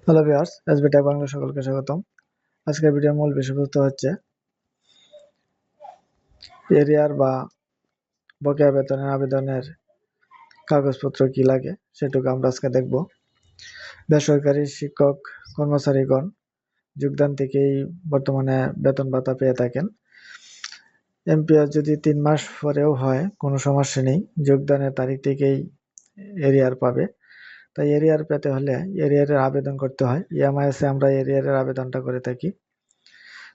Hello viewers, SB Tech Bangla সকলকে স্বাগতম। আজকের ভিডিওর মূল বিষয়বস্তু হচ্ছে এরিয়ার বা বকেয়া বেতনের আবেদনের কাগজপত্র কি লাগে সেটুকু আমরা আজকে দেখব। বেসরকারি শিক্ষক কর্মচারীগণ যোগদান থেকেই বর্তমানে বেতন ভাতা পেয়ে থাকেন। এমপিআর যদি 3 মাস পরেও হয় কোনো সমস্যা নেই, যোগদানের তারিখ থেকেই এরিয়ার পাবে। তাই এরিয়ার পেতে হলে এরিয়ারের আবেদন করতে হয়। ইএমআইএসে আমরা এরিয়ারের আবেদনটা করে থাকি।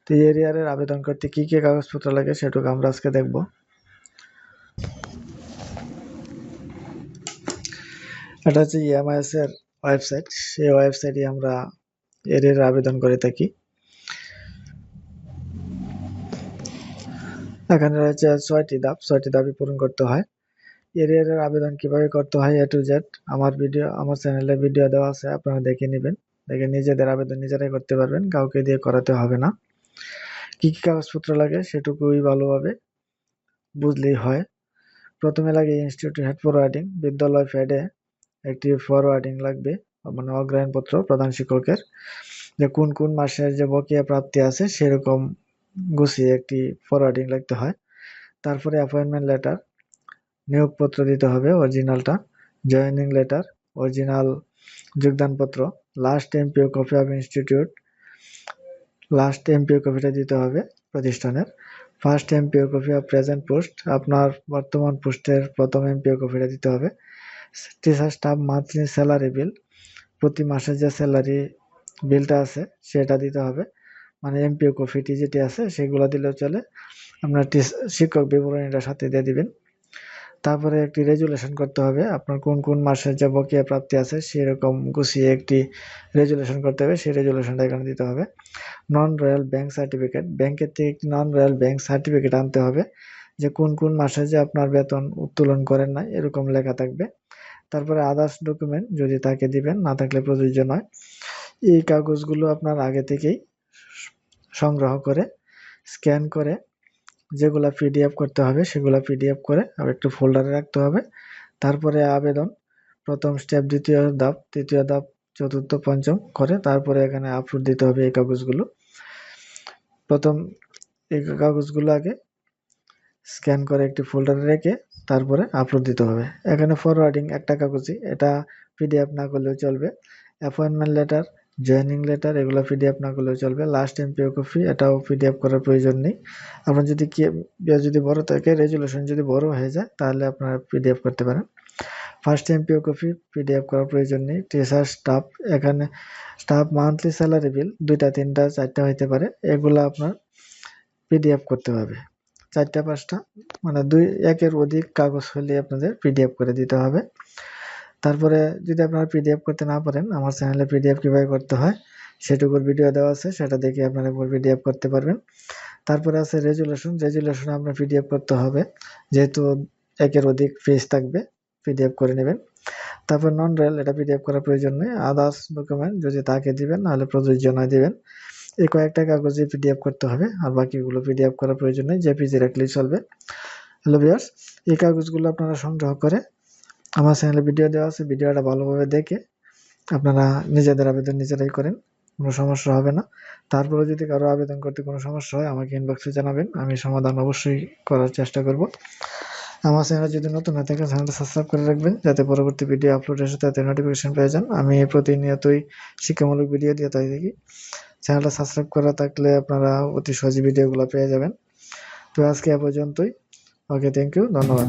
তো এরিয়ারের আবেদন করতে কি কি কাগজপত্র লাগে সেটুকু আমরা আজকে দেখব। এটা হচ্ছে ইএমআইএস এর ওয়েবসাইট। সেই ওয়েবসাইটে আমরা এরিয়ারের আবেদন করে থাকি। এখানে রয়েছে 6টি ধাপ, 6টি ধাপই পূরণ করতে হয়। এরিয়ারের আবেদন কিভাবে করতে হয় A to Z আমার চ্যানেলে ভিডিও দেওয়া আছে, আপনারা দেখে নেবেন। দেখে নিজেদের আবেদন নিজেরাই করতে পারবেন, কাউকে দিয়ে করাতে হবে না। কি কি কাগজপত্র লাগে সেটুকুই ভালোভাবে বুঝলেই হয়। প্রথমে লাগে ইনস্টিটিউট হেড ফরওয়ার্ডিং, বিদ্যালয় ফেডে একটি ফরওয়ার্ডিং লাগবে, মানে অগ্রায়ণপত্র প্রধান শিক্ষকের, যে কোন কোন মাসের যে বকেয়া প্রাপ্তি আছে সেরকম গুছিয়ে একটি ফরওয়ার্ডিং লিখতে হয়। তারপরে অ্যাপয়েন্টমেন্ট লেটার, নিয়োগপত্র দিতে হবে অরিজিনালটা, জয়েনিং লেটার, অরিজিনাল যোগদানপত্র, last MPO copy of institute, last MPO কপিটা দিতে হবে প্রতিষ্ঠানের, first MPO copy of present post, আপনার বর্তমান পোস্টের প্রথম এমপিও কপিটা দিতে হবে, teacher staff monthly salary bill, প্রতি মাসে যে স্যালারি বিলটা আছে সেটা দিতে হবে, মানে এমপিও কপিটি যেটি আছে সেগুলো দিলেও চলে, আপনার শিক্ষক বিবরণীটা সাথে দিয়ে দিবেন। তারপরে একটি রেজুলেশন করতে হবে, আপনার কোন কোন মাসের যে বকেয়া প্রাপ্তি আছে সেরকম গুছিয়ে একটি রেজুলেশন করতে হবে, সেই রেজুলেশনটা এখানে দিতে হবে। নন রয়্যাল ব্যাংক সার্টিফিকেট, ব্যাংকের থেকে একটি নন রয়্যাল ব্যাংক সার্টিফিকেট আনতে হবে, যে কোন কোন মাসে যে আপনার বেতন উত্তোলন করেন না এরকম লেখা থাকবে। তারপরে আদার্স ডকুমেন্ট যদি তাকে দিবেন, না থাকলে প্রযোজ্য নয়। এই কাগজগুলো আপনার আগে থেকেই সংগ্রহ করে স্ক্যান করে যেগুলা পিডিএফ করতে হবে সেগুলা পিডিএফ করে একটু ফোল্ডারে রাখতে হবে। তারপরে আবেদন প্রথম স্টেপ, দ্বিতীয় ধাপ, তৃতীয় ধাপ, চতুর্থ, পঞ্চম করে তারপরে এখানে আপলোড দিতে হবে এই কাগজগুলো। প্রথম এই কাগজগুলো আগে স্ক্যান করে একটি ফোল্ডারে রেখে তারপরে আপলোড দিতে হবে। এখানে ফরওয়ার্ডিং একটা কাগজই, এটা পিডিএফ না করলেও চলবে। অ্যাপয়েন্টমেন্ট লেটার, জয়েনিং লেটার এগুলো পিডিএফ না করলেও চলবে। লাস্ট এমপিও কপি এটাও পিডিএফ করার প্রয়োজন নেই। আপনার যদি বড় থাকে, রেজুলেশন যদি বড় হয়ে যায় তাহলে আপনারা পিডিএফ করতে পারেন। ফার্স্ট এমপিও কপি পিডিএফ করার প্রয়োজন নেই। টিচার স্টাফ, এখানে স্টাফ মান্থলি স্যালারি বিল 2টা 3টা 4টা হইতে পারে, এগুলো আপনার পিডিএফ করতে হবে। 4টা 5টা মানে 1-এর অধিক কাগজ হলে আপনাদের পিডিএফ করে দিতে হবে। তারপরে যদি আপনারা পিডিএফ করতে না পারেন, আমার চ্যানেলে পিডিএফ কিভাবে করতে হয় সেটুকুর ভিডিও দেওয়া আছে, সেটা দেখে আপনারা পিডিএফ করতে পারবেন। তারপরে আছে রেজুলেশন আপনার পিডিএফ করতে হবে, যেহেতু 1-এর অধিক পেজ থাকবে, পিডিএফ করে নেবেন। তারপর নন রয়্যাল, এটা পিডিএফ করার প্রয়োজন নেই। আদার্স ডকুমেন্ট যদি তাকে দিবেন, নাহলে প্রযোজ্য নয় দিবেন। এই কয়েকটা কাগজে পিডিএফ করতে হবে, আর বাকিগুলো পিডিএফ করার প্রয়োজন নেই, জেপিজি রাখলেই চলবে। হ্যালো ভিউয়ার্স, এই কাগজগুলো আপনারা সংগ্রহ করে আমার চ্যানেলে ভিডিও দেওয়া আছে, ভিডিওটা ভালোভাবে দেখে আপনারা নিজেদের আবেদন নিজেরাই করেন, কোনো সমস্যা হবে না। তারপরে যদি কারো আবেদন করতে কোনো সমস্যা হয় আমাকে ইনবক্সে জানাবেন, আমি সমাধান অবশ্যই করার চেষ্টা করব। আমার চ্যানেল যদি নতুন হয়ে থাকে চ্যানেলটা সাবস্ক্রাইব করে রাখবেন, যাতে পরবর্তী ভিডিও আপলোড এসে তাতে নোটিফিকেশন পেয়ে যান। আমি প্রতিনিয়তই শিক্ষামূলক ভিডিও দিয়ে থাকি। চ্যানেলটা সাবস্ক্রাইব করা থাকলে আপনারা অতি সহজে ভিডিওগুলো পেয়ে যাবেন। তো আজকে এ পর্যন্তই। ওকে, থ্যাংক ইউ, ধন্যবাদ।